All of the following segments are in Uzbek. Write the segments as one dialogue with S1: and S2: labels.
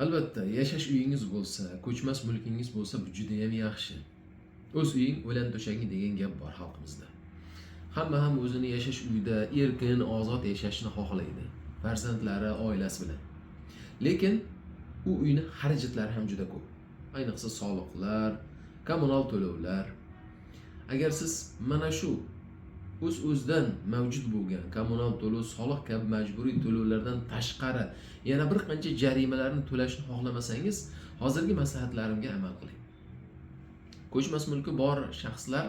S1: Albatta, yashash uyingiz bo'lsa, ko'chmas mulkingiz bo'lsa, bu juda ham yaxshi. O'z uying o'lan to'shaging degan gap bor xalqimizda. Hamma ham o'zini yashash uyida erkin, ozod yashashni xohlaydi. Farzandlari, oilasi bilan. Lekin u uyni xarajatlari ham juda ko'p. Ayniqsa soliqlar, kommunal to'lovlar. Agar siz mana shu o'z-o'zidan mavjud bo'lgan kommunal to'lov, soliq kabi majburiy to'lovlardan tashqari yana bir qancha jarimalarni to'lashni xohlamasangiz, hozirgi maslahatlarimga amal qiling. Ko'chmas mulki bor shaxslar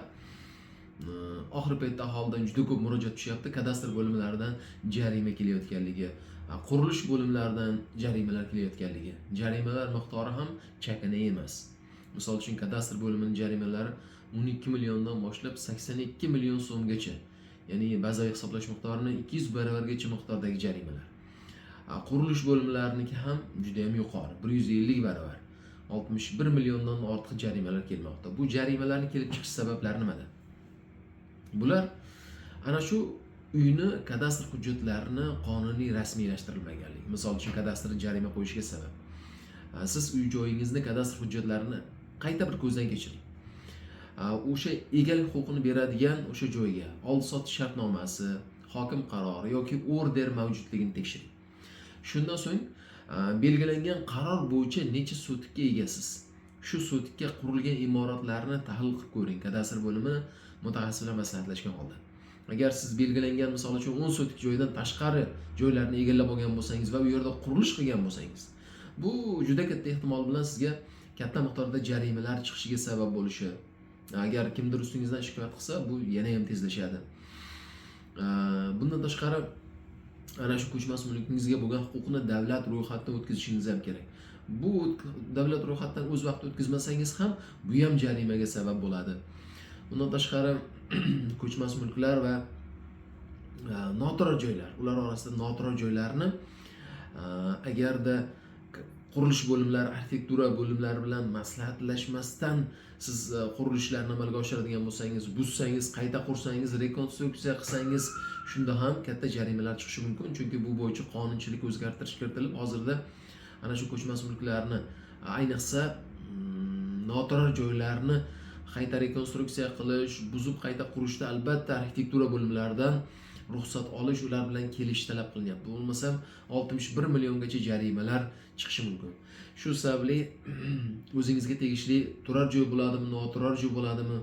S1: oxirgi paytda aholidan juda ko'p murojaat tushyapti. Kadastr bo'limlaridan jarima kelayotganligi, qurilish bo'limlaridan jarimalar kelayotganligi. Jarimalar miqdori ham chakana emas. Misol uchun kadastr bo'limining jarimalari 12 milliondan boshlab 82 million so'mgacha. Ya'ni bazaviy hisoblash miqdorini 200 baravargacha miqdordagi jarimalar. Qurilish bo'limlariniki ham juda ham yuqori, 150 baravar. 61 milliondan ortiq jarimalar kelmoqda. Bu jarimalarning kelib chiqish sabablari nimada? Bular ana shu uyni kadastr hujjatlarini qonuniy rasmiylashtirilmaganligi. Misol uchun kadastr jarima qo'yishga sabab. Siz uy joyingizni kadastr hujjatlarini qayta bir ko'zdan kechiring. O'sha egalik huquqini beradigan o'sha joyga oldi-sotish shartnomasi, hokim qarori yoki order mavjudligini tekshiring. Shundan so'ng belgilangan qaror bo'yicha necha sotikka egasiz? Shu sotikka qurilgan imoratlarni tahlil qilib ko'ring. Kadastr bo'limi mutaxassis bilan maslahatlashgan holda. Agar siz belgilangan misol uchun 10 sotik joydan tashqari joylarni egallab olgan bo'lsangiz va u yerda qurilish qilgan bo'lsangiz, bu juda katta ehtimol bilan sizga katta miqdorda jarimalar chiqishiga sabab bo'lishi. Agar kimdir ustingizdan shikoyat qilsa, bu yana ham tezlashadi. Bundan tashqari ana shu ko'chmas mulkingizga bo'lgan huquqni davlat ro'yxatidan o'tkazishingiz ham kerak. Bu davlat ro'yxatidan o'z vaqtida o'tkazmasangiz ham bu ham jarimaga sabab bo'ladi. Bundan tashqari ko'chmas mulklar va noturar joylar, ular orasida noturar joylarni agarda qurilish bo'limlari, arxitektura bo'limlari bilan maslahatlashmasdan siz qurilishlarni amalga oshiradigan bo'lsangiz, buzsangiz, qayta qursangiz, rekonstruksiya qilsangiz, shunda ham katta jarimalar chiqishi mumkin. Chunki bu bo'yicha qonunchilik o'zgartirish kiritilib, hozirda ana shu ko'chmas mulklarni, ayniqsa noturar joylarni qayta rekonstruksiya qilish, buzib qayta qurishda albatta arxitektura bo'limlaridan ruxsat olish, ular bilan kelish talab qilinyapti. Bo'lmasam 61 milliongacha jarimalar chiqishi mumkin. Shu sababli o'zingizga tegishli turar joy bo'ladimi, noturar joy bo'ladimi,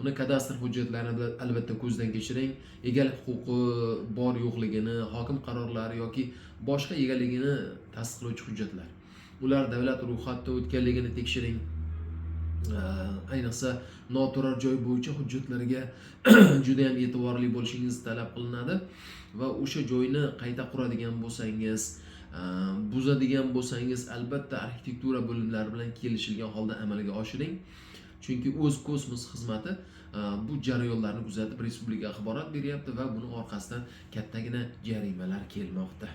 S1: uni kadastr hujjatlarini bilan albatta ko'zdan kechiring. Egalik huquqi bor yo'qligini, hokim qarorlari yoki boshqa egaligini tasdiqlovchi hujjatlar. Ular davlat ro'yxatidan o'tganligini tekshiring. Ayniqsa noturar joy bo'yicha hujjatlarga juda ham e'tiborli bo'lishingiz talab qilinadi va o'sha joyni qayta quradigan bo'lsangiz, buzadigan bo'lsangiz, albatta arxitektura bo'limlari bilan kelishilgan holda amalga oshiring. Chunki o'z kosmos xizmati bu jarayonlarni kuzatib respublika axborot beryapti va buning orqasidan kattagina jarimalar kelmoqda.